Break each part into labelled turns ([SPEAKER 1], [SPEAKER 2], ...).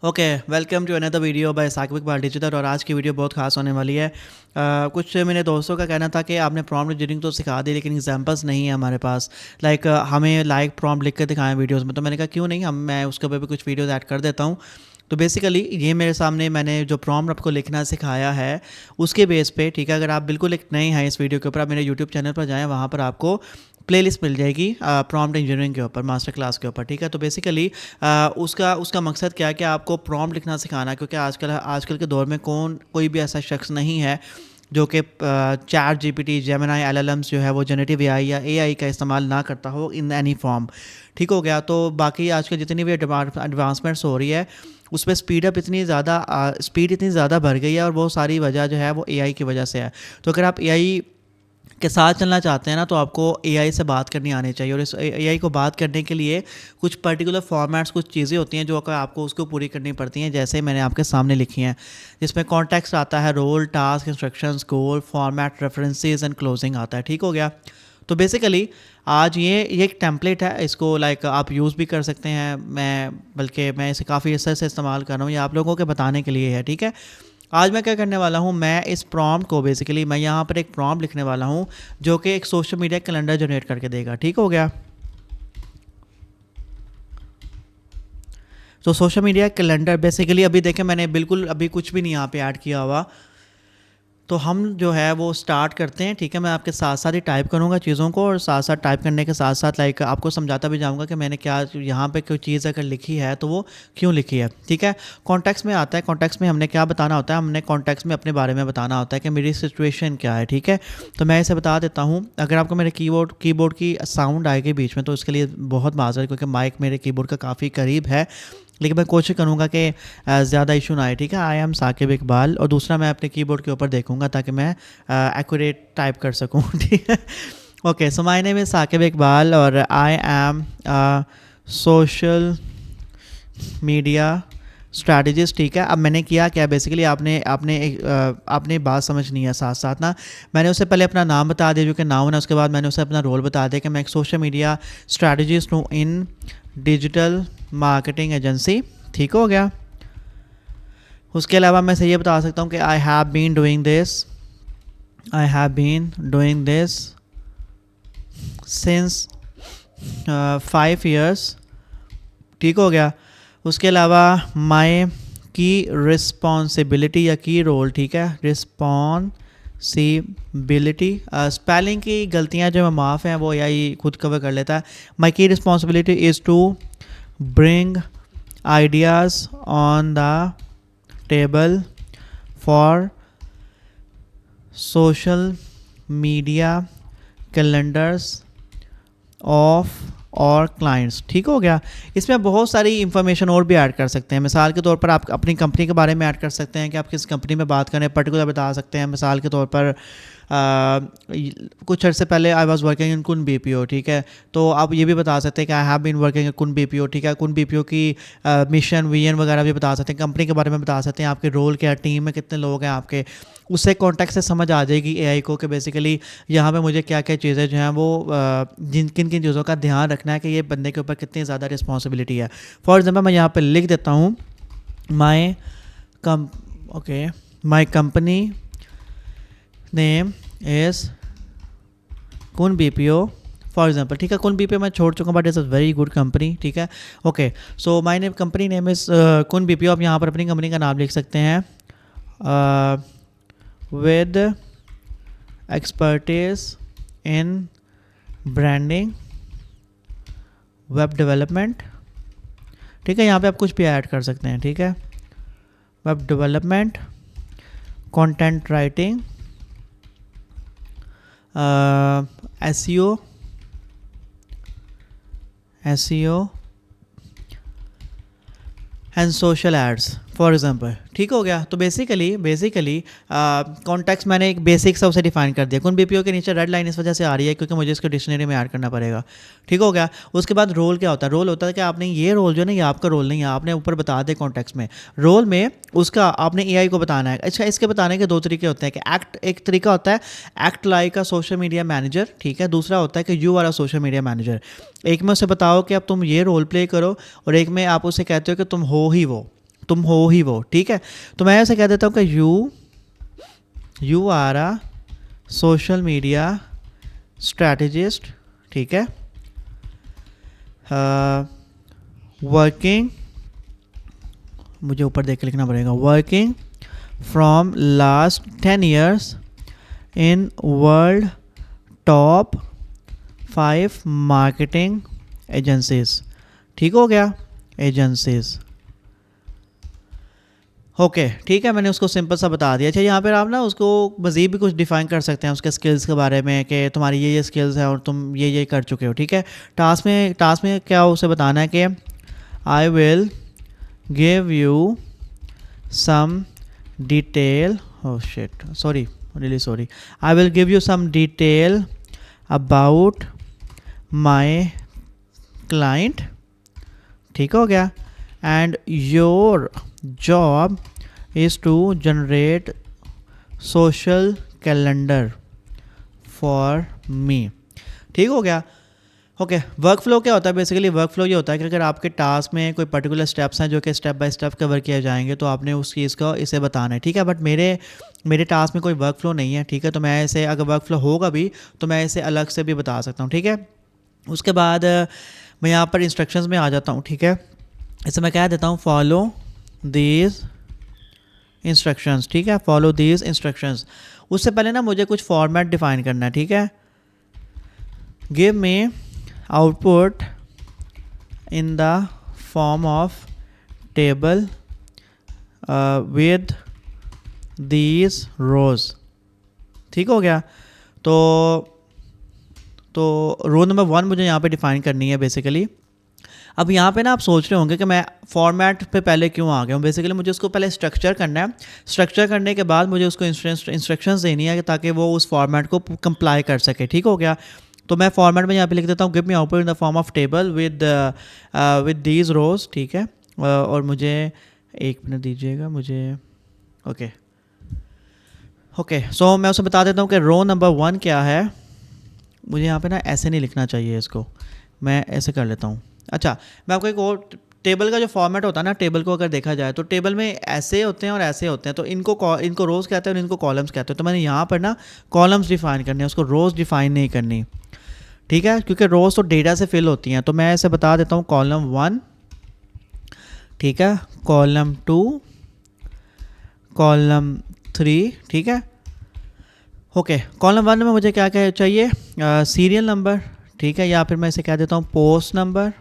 [SPEAKER 1] Okay, welcome to another video by Saqib Iqbal digital. और आज की वीडियो बहुत खास होने वाली है। कुछ मेरे दोस्तों का कहना था कि आपने प्रॉम्प्ट इंजीनियरिंग तो सिखा दी लेकिन एग्जांपल्स नहीं है हमारे पास। हमें प्रॉम्प्ट लिख के दिखाएं वीडियोस में। तो मैंने कहा क्यों नहीं, मैं उसके ऊपर भी कुछ वीडियोस ऐड कर देता हूँ। तो बेसिकली ये मेरे सामने मैंने जो प्रॉम्प्ट आपको लिखना सिखाया है उसके बेस पे, ठीक है। अगर आप बिल्कुल एक नए हैं इस वीडियो के ऊपर, आप मेरे यूट्यूब चैनल पर जाएँ, वहाँ पर आपको प्लेलिस्ट मिल जाएगी प्रॉम्प्ट इंजीनियरिंग के ऊपर, मास्टर क्लास के ऊपर, ठीक है। तो बेसिकली उसका उसका मकसद क्या है कि आपको प्रॉम्प्ट लिखना सिखाना है, क्योंकि आजकल के दौर में कोई भी ऐसा शख्स नहीं है जो कि चैट जीपीटी, जेमिनी, एलएलएम्स जो है वो जनरेटिव एआई या एआई का इस्तेमाल ना करता हो इन एनी फॉर्म। ठीक हो गया। तो बाकी आजकल जितनी भी एडवांसमेंट्स हो रही है उसमें स्पीड इतनी ज़्यादा बढ़ गई है, और वो सारी वजह जो है वो एआई की वजह से है। तो अगर आप एआई के साथ चलना चाहते हैं ना, तो आपको एआई से बात करनी आनी चाहिए। और इस एआई को बात करने के लिए कुछ पर्टिकुलर फॉर्मेट्स, कुछ चीज़ें होती हैं जो आपको उसको पूरी करनी पड़ती हैं, जैसे मैंने आपके सामने लिखी हैं। जिसमें कॉन्टेक्स्ट आता है, role, task, instructions, goal, format, references and closing आता है। ठीक हो गया। तो बेसिकली आज ये एक टेम्पलेट है, इसको आप यूज़ भी कर सकते हैं। मैं इसे काफ़ी असर से इस्तेमाल कर रहा हूँ, ये आप लोगों के बताने के लिए है, ठीक है। आज मैं क्या करने वाला हूँ, मैं इस प्रॉम्प्ट को बेसिकली मैं यहाँ पर एक प्रॉम्प्ट लिखने वाला हूँ जो कि एक सोशल मीडिया कैलेंडर जनरेट करके देगा। ठीक हो गया। तो सोशल मीडिया कैलेंडर बेसिकली अभी देखें, मैंने बिल्कुल अभी कुछ भी नहीं यहाँ पे ऐड किया हुआ। तो हम जो है वो स्टार्ट करते हैं, ठीक है। मैं आपके साथ साथ ही टाइप करूँगा चीज़ों को, और साथ साथ टाइप करने के साथ साथ आपको समझाता भी जाऊँगा कि मैंने क्या यहाँ पे कोई चीज़ अगर लिखी है तो वो क्यों लिखी है, ठीक है। कॉन्टेक्स्ट में आता है, कॉन्टेक्स्ट में हमने क्या बताना होता है, हमने कॉन्टेक्स्ट में अपने बारे में बताना होता है कि मेरी सिचुएशन क्या है, ठीक है। तो मैं इसे बता देता हूँ। अगर आपको मेरे कीबोर्ड की साउंड आएगी बीच में तो उसके लिए बहुत माजरत, क्योंकि माइक मेरे कीबोर्ड का काफ़ी करीब है, लेकिन मैं कोशिश करूँगा कि ज़्यादा इशू ना आए, ठीक है। आई एम साकिब इकबाल, और दूसरा मैं अपने कीबोर्ड के ऊपर देखूँगा ताकि मैं एक्यूरेट टाइप कर सकूँ ठीक है। Okay, so my name is Saqib Iqbal और I am social media strategist, ठीक है। अब मैंने किया क्या, बेसिकली आपने बात समझनी है साथ साथ ना। मैंने उससे पहले अपना नाम बता दिया जो कि नाउन है, उसके बाद मैंने उसे अपना रोल बता दिया कि मैं एक सोशल मीडिया स्ट्रैटेजिस्ट हूँ इन डिजिटल मार्केटिंग एजेंसी। ठीक हो गया। उसके अलावा मैं से ये बता सकता हूँ कि I have been doing this since 5 years। ठीक हो गया। उसके अलावा माई की रिस्पॉन्सिबिलिटी या की रोल, ठीक है, रिस्पॉन्सिबिलिटी, स्पेलिंग की गलतियाँ जो मैं माफ़ हैं वो यही खुद कवर कर लेता है। My key responsibility is to bring ideas on the table for social media calendars of और क्लाइंट्स। ठीक हो गया। इसमें बहुत सारी इंफॉर्मेशन और भी ऐड कर सकते हैं। मिसाल के तौर पर आप अपनी कंपनी के बारे में ऐड कर सकते हैं कि आप किस कंपनी में बात करें, पर्टिकुलर बता सकते हैं। मिसाल के तौर पर कुछ अर्से पहले आई वॉज वर्किंग इन कुन बीपीओ, ठीक है। तो आप ये भी बता सकते हैं कि I have been working in कुन बीपीओ, ठीक है। कुन बीपीओ की मिशन, विजन वगैरह भी बता सकते हैं। कंपनी के बारे में बता सकते हैं, आपके रोल क्या, टीम में कितने लोग हैं आपके। उससे कॉन्टेक्ट से समझ आ जाएगी एआई को कि बेसिकली यहाँ पे मुझे क्या क्या चीज़ें जो हैं वो किन किन चीज़ों का ध्यान रखना है कि ये बंदे के ऊपर कितनी ज़्यादा रिस्पॉन्सिबिलिटी है। फॉर एग्जाम्पल मैं यहाँ पे लिख देता हूँ माई कंपनी नेम इज़ कुन बीपीओ फॉर एग्जाम्पल, ठीक है। कुन बीपीओ मैं छोड़ चुका हूँ but is a very good company, ठीक है। Okay, so my name company name is कुन बीपीओ। आप यहाँ पर अपनी कंपनी का नाम लिख सकते हैं with expertise in branding, web development, ठीक है। यहाँ पे आप कुछ भी ऐड कर सकते हैं, ठीक है। Web development, content writing, SEO and social ads for example. ठीक हो गया। तो बेसिकली कॉन्टेक्स्ट मैंने एक बेसिक सा उसे डिफाइन कर दिया। कुन बीपीओ के नीचे रेड लाइन इस वजह से आ रही है क्योंकि मुझे इसको डिक्शनरी में ऐड करना पड़ेगा। ठीक हो गया। उसके बाद रोल क्या होता है, रोल होता है कि आपने ये रोल जो है ना, ये आपका रोल नहीं है, आपने ऊपर बता दे कॉन्टेक्स्ट में। रोल में उसका आपने एआई को बताना है। अच्छा, इसके बताने के 2 तरीके होते हैं कि एक तरीका होता है act like a social media manager, ठीक है। दूसरा होता है कि you are a social media manager. एक में उसे बताओ कि अब तुम ये रोल प्ले करो, और एक में आप उसे कहते हो कि तुम हो ही वो। तुम हो ही वो, ठीक है। तो मैं ऐसे कह देता हूँ कि you are a social media strategist, ठीक है, वर्किंग, मुझे ऊपर देख के लिखना पड़ेगा, working from last 10 years in world top 5 marketing agencies. ठीक हो गया, एजेंसीज। ओके ठीक है, मैंने उसको सिंपल सा बता दिया। अच्छा, यहाँ पर आप ना उसको मज़ीद भी कुछ डिफ़ाइन कर सकते हैं उसके स्किल्स के बारे में कि तुम्हारी ये स्किल्स हैं और तुम ये कर चुके हो, ठीक है। टास्क में क्या उसे बताना है कि I will give you some detail, oh shit, sorry, really sorry, I will give you some detail about my client, ठीक हो गया, and your job is to generate social calendar for me, ठीक हो गया। ओके, वर्क फ्लो क्या होता है? Basically work flow ये होता है कि अगर आपके टास्क में कोई पर्टिकुलर स्टेप्स हैं जो कि स्टेप बाय स्टेप कवर किए जाएंगे तो आपने उस चीज़ को इसे बताना है, ठीक है। बट मेरे टास्क में कोई वर्क फ्लो नहीं है, ठीक है। तो मैं इसे, अगर वर्क फ्लो होगा भी तो मैं इसे अलग से भी बता सकता हूँ, ठीक है। उसके बाद मैं यहाँ पर इंस्ट्रक्शंस में आ जाता हूँ, ठीक है। इसे मैं कह देता हूँ फॉलो दीज इंस्ट्रक्शंस, ठीक है, फॉलो दीज इंस्ट्रक्शंस। उससे पहले ना मुझे कुछ फॉर्मेट डिफाइन करना है, ठीक है। Give me output in the form of table with these rows, ठीक हो गया। तो रो नंबर 1 मुझे यहाँ पे डिफाइन करनी है बेसिकली। अब यहाँ पे ना आप सोच रहे होंगे कि मैं फॉर्मेट पे पहले क्यों आ गया हूँ। बेसिकली मुझे उसको पहले स्ट्रक्चर करना है, स्ट्रक्चर करने के बाद मुझे उसको इंस्ट्रक्शंस देनी है ताकि वो उस फॉर्मेट को कंप्लाई कर सके, ठीक हो गया। तो मैं फॉर्मेट में यहाँ पे लिख देता हूँ give me output in the form of table with these rows, ठीक है। और मुझे 1 मिनट दीजिएगा मुझे, ओके सो मैं उसे बता देता हूँ कि रो नंबर 1 क्या है। मुझे यहाँ पे ना ऐसे नहीं लिखना चाहिए, इसको मैं ऐसे कर लेता हूँ। अच्छा, मैं आपको एक और, टेबल का जो फॉर्मेट होता है ना, टेबल को अगर देखा जाए तो टेबल में ऐसे होते हैं और ऐसे होते हैं। तो इनको रोज़ कहते हैं और इनको कॉलम्स कहते हैं। तो मैंने यहाँ पर ना कॉलम्स डिफाइन करने हैं, उसको रोज़ डिफाइन नहीं करनी, ठीक है, क्योंकि रोज़ तो डेटा से फिल होती हैं। तो मैं ऐसे बता देता हूँ कॉलम 1, ठीक है, कॉलम 2, कॉलम 3, ठीक है। ओके, कॉलम 1 में मुझे क्या क्या चाहिए, सीरियल नंबर, ठीक है, या फिर मैं इसे कह देता हूँ पोस्ट नंबर,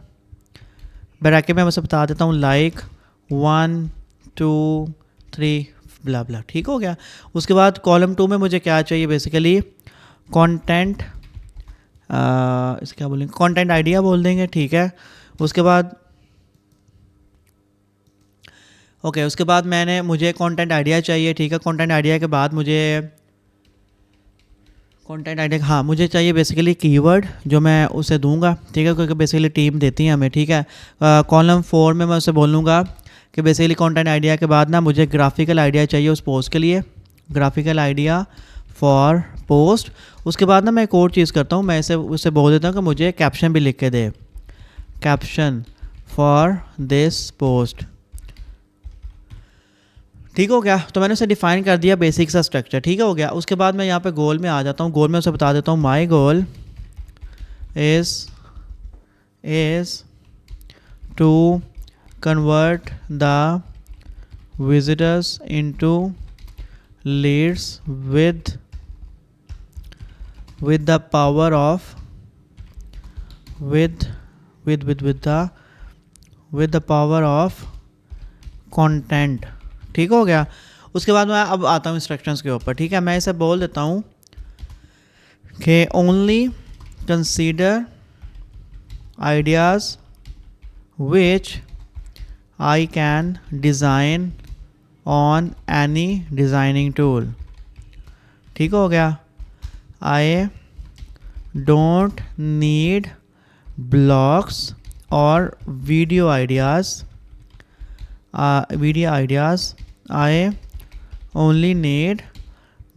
[SPEAKER 1] ब्रैकेट में मैं उसे बता देता हूँ लाइक 1 2 3 ब्ला ब्ला, ठीक हो गया। उसके बाद कॉलम 2 में मुझे क्या चाहिए, बेसिकली कंटेंट, इसे क्या बोलेंगे, कंटेंट आइडिया बोल देंगे, ठीक है। उसके बाद उसके बाद मुझे कंटेंट आइडिया चाहिए, ठीक है। कंटेंट आइडिया के बाद मुझे चाहिए बेसिकली कीवर्ड जो मैं उसे दूंगा, ठीक है, क्योंकि बेसिकली टीम देती है हमें, ठीक है। कॉलम 4 में मैं उसे बोलूँगा कि बेसिकली कंटेंट आइडिया के बाद ना मुझे ग्राफिकल आइडिया चाहिए उस पोस्ट के लिए, ग्राफिकल आइडिया फॉर पोस्ट। उसके बाद ना मैं एक और चीज़ करता हूँ, मैं उसे बोल देता हूँ कि मुझे कैप्शन भी लिख के दे, कैप्शन फॉर दिस पोस्ट, ठीक हो गया। तो मैंने उसे डिफाइन कर दिया बेसिक सा स्ट्रक्चर, ठीक हो गया। उसके बाद मैं यहाँ पे गोल में आ जाता हूँ। गोल में उसे बता देता हूँ my goal is to convert the visitors into leads with the power of with the power of content, ठीक हो गया। उसके बाद मैं अब आता हूँ इंस्ट्रक्शंस के ऊपर, ठीक है। मैं इसे बोल देता हूँ कि only consider ideas which I can design on any designing tool, ठीक हो गया। आई डोंट नीड ब्लॉग्स और video ideas, I only need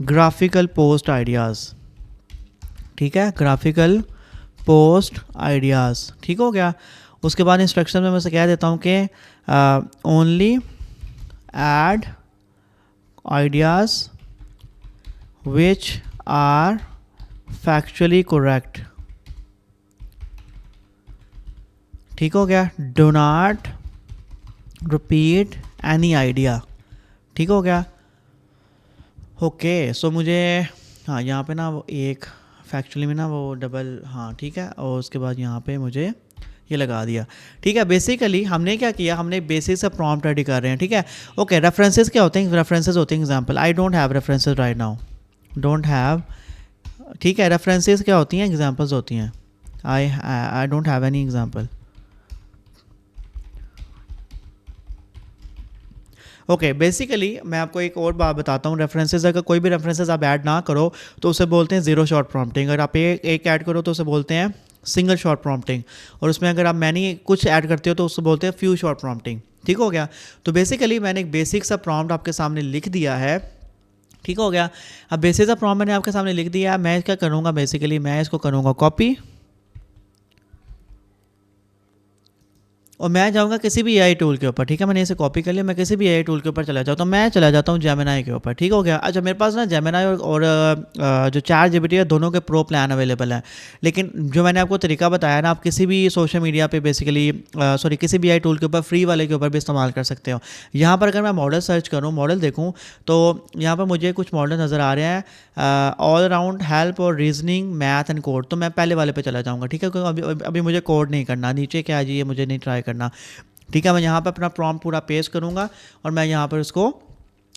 [SPEAKER 1] graphical post ideas, ठीक है, ग्राफिकल पोस्ट आइडियाज़, ठीक हो गया। उसके बाद इंस्ट्रक्शन में मैं उसे कह देता हूँ कि only add ideas which are factually correct। ठीक हो गया। Do not repeat any idea. ठीक हो गया। ओके सो मुझे हाँ यहाँ पे ना वो एक फैक्चुअली में ना वो डबल हाँ ठीक है, और उसके बाद यहाँ पे मुझे ये लगा दिया। ठीक है, बेसिकली हमने क्या किया, हमने बेसिक से प्रॉम्प्ट रेडी कर रहे हैं। ठीक है, ओके रेफरेंसेस क्या होते हैं, रेफरेंसेस होते हैं example. I don't have references right now, don't have. ठीक है, रेफरेंसेस क्या होती हैं, एग्जांपल्स होती हैं। I don't have any example. Okay basically मैं आपको एक और बात बताता हूँ, रेफरेंसेस अगर कोई भी रेफरेंसेस आप ऐड ना करो तो उसे बोलते हैं जीरो शॉट प्रॉम्प्टिंग। अगर आप एक ऐड करो तो उसे बोलते हैं सिंगल शॉट प्रॉम्प्टिंग, और उसमें अगर आप मैनी कुछ ऐड करते हो तो उससे बोलते हैं फ्यू शॉट प्रॉम्प्टिंग। ठीक हो गया। तो बेसिकली मैंने एक बेसिक सा प्रॉम्प्ट आपके सामने लिख दिया है। ठीक हो गया। अब बेसिक सा प्रॉम्प्ट मैंने आपके सामने लिख दिया है। मैं क्या करूँगा, बेसिकली मैं इसको करूँगा कॉपी, और मैं जाऊँगा किसी भी एआई टूल के ऊपर। ठीक है, मैंने इसे कॉपी कर लिया, मैं किसी भी एआई टूल के ऊपर चला जाता हूँ। मैं चला जाता हूँ जेमिनाई के ऊपर। ठीक हो गया। अच्छा मेरे पास ना जेमिनाई और जो चैट जीपीटी है दोनों के प्रो प्लान अवेलेबल हैं, लेकिन जो मैंने आपको तरीका बताया ना, आप किसी भी सोशल मीडिया पे बेसिकली सॉरी किसी भी एआई टूल के ऊपर फ्री वाले के ऊपर भी इस्तेमाल कर सकते हो। यहाँ पर अगर मैं मॉडल सर्च करूँ, मॉडल देखूँ, तो यहाँ पर मुझे कुछ मॉडल नज़र आ रहे हैं, ऑल अराउंड हेल्प और रीजनिंग मैथ एंड कोड। तो मैं पहले वाले पे चला जाऊँगा। ठीक है, क्योंकि अभी मुझे कोड नहीं करना, नीचे क्या है जी ये मुझे नहीं ट्राई करना। ठीक है, मैं यहाँ पर अपना प्रॉम्प्ट पूरा पेस्ट करूँगा और मैं यहाँ पर उसको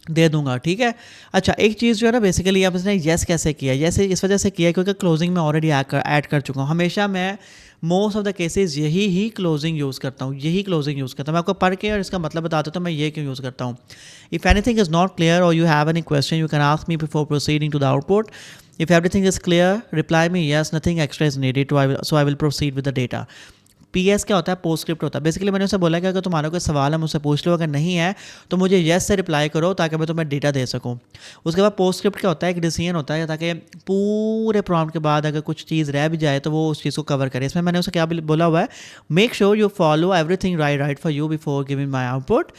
[SPEAKER 1] दे दूंगा। ठीक है। अच्छा एक चीज़ जो है ना, बेसिकली आप इसने येस कैसे किया, येस इस वजह से किया क्योंकि क्लोजिंग में ऑलरेडी ऐड कर चुका हूँ। हमेशा मैं मोस्ट ऑफ द केसेस यही ही क्लोजिंग यूज़ करता हूँ, यही क्लोजिंग यूज़ करता हूँ। मैं आपको पढ़ के और इसका मतलब बता देता हूँ मैं ये क्यों यूज़ करता हूँ। If anything is not clear or you have any question you can ask me before proceeding to the output. If everything is clear reply me yes, nothing extra is needed so I will proceed with the data. PS क्या होता है, PostScript होता है। Basically मैंने उसे बोला कि अगर तुम्हारा कोई सवाल है मुझसे पूछ लो, अगर नहीं है तो मुझे येस से रिप्लाई करो ताकि मैं तुम्हें डेटा दे सकूं। उसके बाद पोस्टस्क्रिप्ट क्या होता है, एक डिसीजन होता है ताकि पूरे प्रॉम्प्ट के बाद अगर कुछ चीज़ रह भी जाए तो वो उस चीज़ को कवर करे। इसमें मैंने उसे क्या बोला हुआ है, make sure you follow everything right for you before giving my output.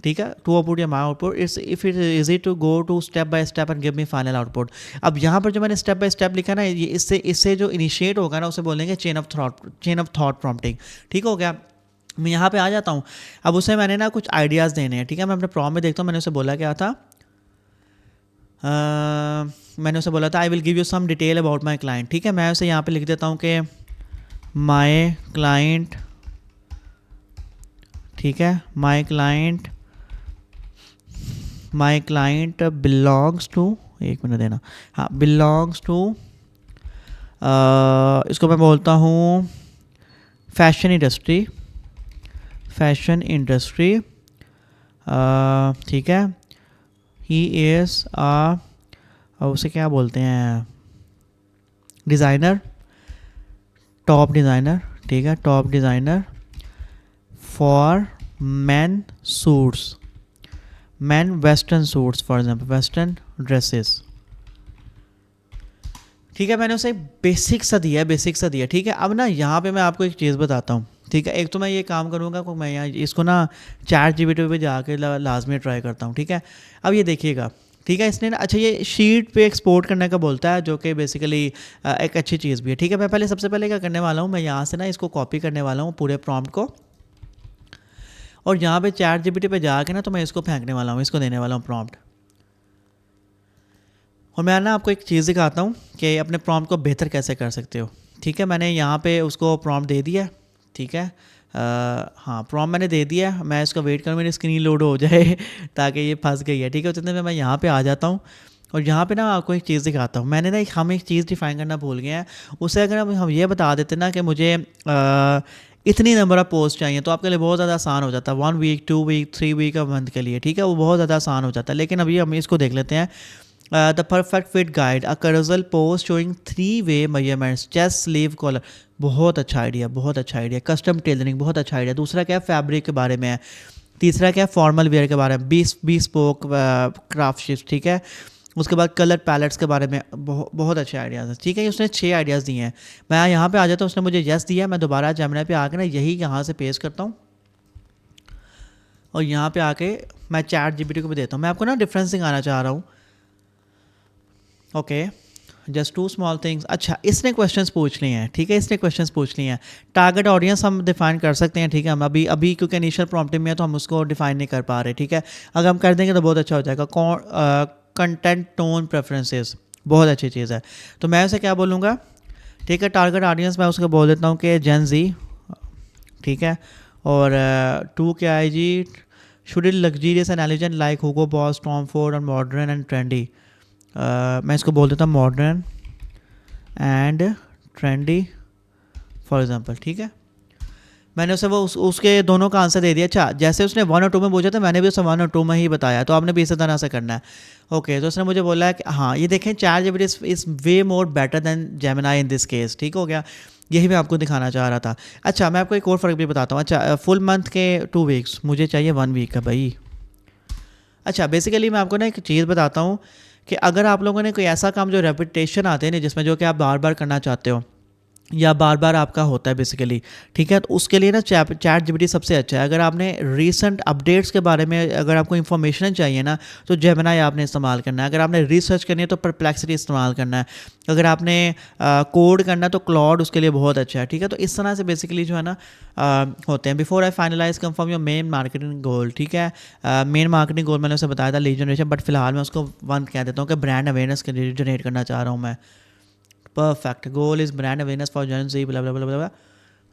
[SPEAKER 1] ठीक है, टू आउटपुट या my output it's if it easy to go to step by step and give me final output. अब यहाँ पर जो मैंने step by step लिखा ना, ये इससे जो इनिशिएट होगा ना उसे बोलेंगे चेन ऑफ थॉट प्रॉम्प्टिंग। ठीक हो गया। मैं यहाँ पे आ जाता हूँ। अब उसे मैंने ना कुछ आइडियाज़ देने हैं। ठीक है, मैं अपने प्रॉम्प्ट में देखता हूँ मैंने उसे बोला क्या था, मैंने उसे बोला था I will give you some detail about my client. ठीक है, मैं उसे यहाँ पे लिख देता हूँ कि माई क्लाइंट, ठीक है, माई क्लाइंट बिलोंग्स टू, एक मिनट देना, हाँ बिलोंग्स टू, इसको मैं बोलता हूँ फैशन इंडस्ट्री। ठीक है, ही इज़ उसे क्या बोलते हैं, डिज़ाइनर, टॉप डिज़ाइनर। ठीक है, top designer for man suits, man western suits for example, western dresses. ठीक है, मैंने उसे बेसिक सा दिया। ठीक है, अब ना यहाँ पे मैं आपको एक चीज़ बताता हूँ। ठीक है, एक तो मैं ये काम करूँगा कि मैं यहाँ इसको ना चैट जीपीटी पे जाके लाजमी ट्राई करता हूँ। ठीक है, अब ये देखिएगा। ठीक है, इसने ना अच्छा ये शीट पे एक्सपोर्ट करने का बोलता है, जो कि बेसिकली एक अच्छी चीज़ भी है। ठीक है, मैं सबसे पहले क्या करने वाला हूँ, मैं यहाँ से ना इसको कॉपी करने वाला हूँ पूरे प्रॉम्प्ट को, और यहाँ पे चैट जीपीटी पे जाके ना तो मैं इसको फेंकने वाला हूँ, इसको देने वाला हूँ प्रॉम्प्ट। और मैं ना आपको एक चीज़ दिखाता हूँ कि अपने प्रॉम्प्ट को बेहतर कैसे कर सकते हो। ठीक है, मैंने यहाँ पे उसको प्रॉम्प्ट दे दिया। ठीक है, हाँ प्रॉम्प्ट मैंने दे दिया। मैं इसका वेट करूँ मेरी स्क्रीन लोड हो जाए ताकि ये फंस गई है। ठीक है, उतने में मैं यहाँ पे आ जाता हूँ और यहाँ पे ना आपको एक चीज़ दिखाता हूँ। मैंने ना हम एक चीज़ डिफ़ाइन करना भूल गए हैं। उसे अगर हम ये बता देते ना कि मुझे इतनी नंबर ऑफ पोस्ट चाहिए तो आपके लिए बहुत ज़्यादा आसान हो जाता है, 1 वीक 2 वीक 3 वीक मंथ के लिए। ठीक है, वो बहुत ज़्यादा आसान हो जाता है। लेकिन अभी हम इसको देख लेते हैं, the perfect fit guide, a casual post showing 3-वे मेजरमेंट्स, चेस्ट स्लीव कॉलर। बहुत अच्छा आइडिया। कस्टम टेलरिंग, बहुत अच्छा आइडिया। दूसरा क्या है, फैब्रिक के बारे में है। तीसरा क्या है, फॉर्मल वेयर के बारे में, 20 स्पोक क्राफ्टशिप। ठीक है, उसके बाद कलर पैलेट्स के बारे में बहुत अच्छे आइडियाज़ हैं। ठीक है, उसने 6 आइडियाज़ दिए हैं। मैं यहाँ पे आ जाता हूँ, उसने मुझे यस दिया। मैं दोबारा जेमिनी पे आके ना यही यहाँ से पेस्ट करता हूँ और यहाँ पे आके मैं चैट जीपीटी को भी देता हूँ, मैं आपको ना डिफरेंस दिखाना चाह रहा हूँ। Okay, just two small things. अच्छा, इसने क्वेश्चंस पूछ लिए हैं, ठीक है, इसने क्वेश्चंस पूछ लिए हैं। टारगेट ऑडियंस हम डिफाइन कर सकते हैं, ठीक है, हम अभी अभी क्योंकि इनिशियल प्रॉम्प्टिंग में है तो हम उसको डिफाइन नहीं कर पा रहे, ठीक है। अगर हम कर देंगे तो बहुत अच्छा हो जाएगा। कंटेंट टोन प्रेफरेंसेस बहुत अच्छी चीज़ है। तो मैं उसे क्या बोलूँगा, ठीक है, टारगेट ऑडियंस मैं उसको बोल देता हूँ कि जेन जी, ठीक है। और टू क्या है जी, should it luxurious and elegant like Hugo Boss, Tom Ford और मॉडर्न एंड ट्रेंडी। मैं इसको बोल देता हूँ modern and trendy for example, ठीक है। मैंने उसे वो उसके दोनों का आंसर दे दिया। अच्छा, जैसे उसने 1 और 2 में पूछा था, मैंने भी उसे 1 और 2 में ही बताया, तो आपने भी इसी तरह से करना है। ओके, तो उसने मुझे बोला है कि हाँ ये देखें, chat GPT is way more better than Gemini in this case, ठीक हो गया। यही मैं आपको दिखाना चाह रहा था। अच्छा, मैं आपको एक और फ़र्क भी बताता हूँ। अच्छा, फुल मंथ के 2 वीक्स, मुझे चाहिए 1 वीक का भाई। अच्छा, बेसिकली मैं आपको ना एक चीज़ बताता हूँ कि अगर आप लोगों ने कोई ऐसा काम जो रेपिटेशन आते हैं ना, जिसमें जो कि आप बार बार करना चाहते हो या बार बार आपका होता है बेसिकली, ठीक है, तो उसके लिए ना चैट जीपीटी सबसे अच्छा है। अगर आपने रीसेंट अपडेट्स के बारे में अगर आपको इन्फॉर्मेशन चाहिए ना, तो जेमिनाई आपने इस्तेमाल करना है। अगर आपने रिसर्च करनी है तो परप्लेक्सिटी इस्तेमाल करना है। अगर आपने कोड करना है तो क्लॉड उसके लिए बहुत अच्छा है, ठीक है। तो इस तरह से बेसिकली जो है ना होते हैं। Before I finalize confirm your main marketing goal, ठीक है। मेन मार्केटिंग गोल मैंने उसे बताया था लीड जनरेशन, बट फिलहाल मैं उसको 1 कह देता हूँ कि ब्रांड अवेयरनेस जनरेट करना चाह रहा हूँ मैं। Perfect, goal is brand awareness for जन जी ब्ला blah blah blah.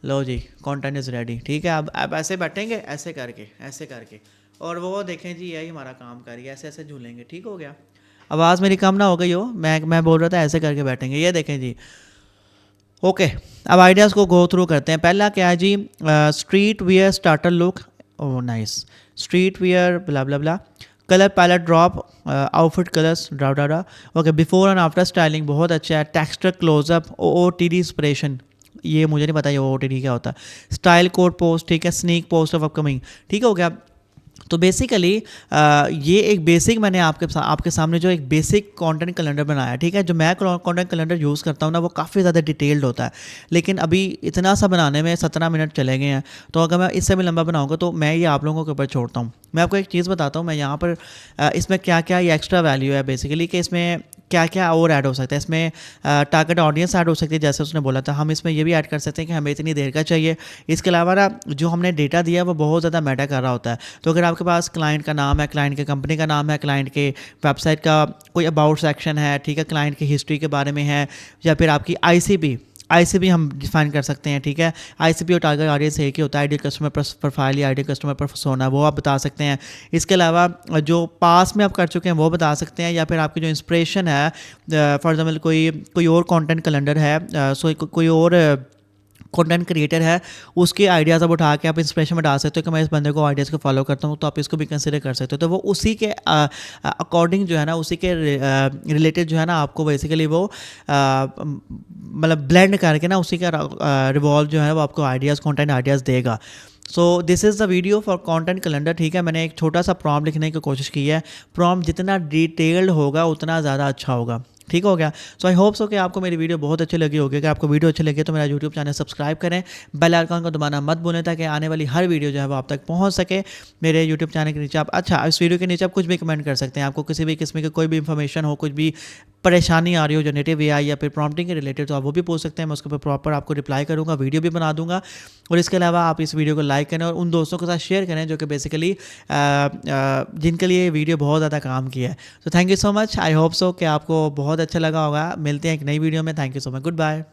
[SPEAKER 1] Low ji, content is ready, ठीक है। अब आप ऐसे बैठेंगे, ऐसे करके, ऐसे करके, और वो देखें जी यही हमारा काम करिए, ऐसे ऐसे झूलेंगे, ठीक हो गया। आवाज़ मेरी कम ना हो गई हो, मैं बोल रहा था ऐसे करके बैठेंगे, ये देखें जी। ओके, अब आइडियाज़ को गो थ्रू करते हैं। पहला क्या है जी, street wear starter look, oh nice, street wear blah blah blah, colour palette drop, outfit colours draw draw draw. Okay, before and after styling बहुत अच्छा है। Texture closeup, O T D inspiration, ये मुझे नहीं पता ये ओ टी डी क्या होता है। स्टाइल कोड पोस्ट, ठीक है, स्नीक पोस्ट ऑफ अपकमिंग, ठीक हो गया। तो बेसिकली ये एक बेसिक मैंने आपके सामने जो एक बेसिक कंटेंट कैलेंडर बनाया, ठीक है। जो मैं कंटेंट कैलेंडर यूज़ करता हूँ ना, वो काफ़ी ज़्यादा डिटेल्ड होता है, लेकिन अभी इतना सा बनाने में 17 मिनट चले गए हैं। तो अगर मैं इससे भी लंबा बनाऊँगा तो मैं ये आप लोगों के ऊपर छोड़ता हूँ। मैं आपको एक चीज़ बताता हूँ, मैं यहाँ पर इसमें क्या क्या ये एक्स्ट्रा वैल्यू है बेसिकली, कि इसमें क्या क्या और ऐड हो सकता है। इसमें टारगेट ऑडियंस ऐड हो सकती है, जैसे उसने बोला था। हम इसमें ये भी ऐड कर सकते हैं कि हमें इतनी देर का चाहिए। इसके अलावा ना जो हमने डेटा दिया है वो बहुत ज़्यादा मैटर कर रहा होता है। तो अगर आपके पास क्लाइंट का नाम है, क्लाइंट के कंपनी का नाम है, क्लाइंट के वेबसाइट का कोई अबाउट सेक्शन है, ठीक है, क्लाइंट की हिस्ट्री के बारे में है, या फिर आपकी आईसीपी हम डिफाइन कर सकते हैं, ठीक है। आईसीपी और टारगेट ऑडियंस एक ही होता है, आइडियल कस्टमर प्रोफाइल या आइडियल कस्टमर पर्सोना, वो आप बता सकते हैं। इसके अलावा जो पास में आप कर चुके हैं वो बता सकते हैं, या फिर आपकी जो इंस्पिरेशन है, फॉर एग्जांपल कोई और कंटेंट कैलेंडर है, कोई और कंटेंट क्रिएटर है, उसके आइडियाज़ आप उठा के आप इंस्पिरेशन में डाल सकते हो कि मैं इस बंदे को आइडियाज़ को फॉलो करता हूँ, तो आप इसको भी कंसिडर कर सकते हो। तो वो उसी के अकॉर्डिंग जो है ना, उसी के रिलेटेड जो है ना, आपको बेसिकली वो मतलब ब्लेंड करके ना उसी का रिवॉल्व जो है वो आपको आइडियाज़, कंटेंट आइडियाज़ देगा। So this is the video for content calendar, ठीक है। मैंने एक छोटा सा प्रॉम्प्ट लिखने की कोशिश की है। प्रॉम्प्ट जितना डिटेल्ड होगा उतना ज़्यादा अच्छा होगा, ठीक हो गया। सो आई होप सो कि आपको मेरी वीडियो बहुत अच्छी लगी होगी। अगर आपको वीडियो अच्छी लगी तो मेरा यूट्यूब चैनल सब्सक्राइब करें, बेल आइकन को दबाना मत भूलें, ताकि आने वाली हर वीडियो जो है वो आप तक पहुंच सके। मेरे यूट्यूब चैनल के नीचे आप, अच्छा, इस वीडियो के नीचे आप कुछ भी कमेंट कर सकते हैं। आपको किसी भी किस्म की कोई भी इंफॉर्मेशन हो, कुछ भी परेशानी आ रही हो जनरेटिव एआई या फिर प्रॉम्प्टिंग के रिलेटेड, तो आप वो भी पूछ सकते हैं। मैं उसके ऊपर प्रॉपर आपको रिप्लाई करूँगा, वीडियो भी बना दूंगा। और इसके अलावा आप इस वीडियो को लाइक करें और उन दोस्तों के साथ शेयर करें जो कि बेसिकली जिनके लिए वीडियो बहुत ज़्यादा काम की है। तो thank you so much, I hope so कि आपको बहुत अच्छा लगा होगा। मिलते हैं एक नई वीडियो में। Thank you so much, good bye.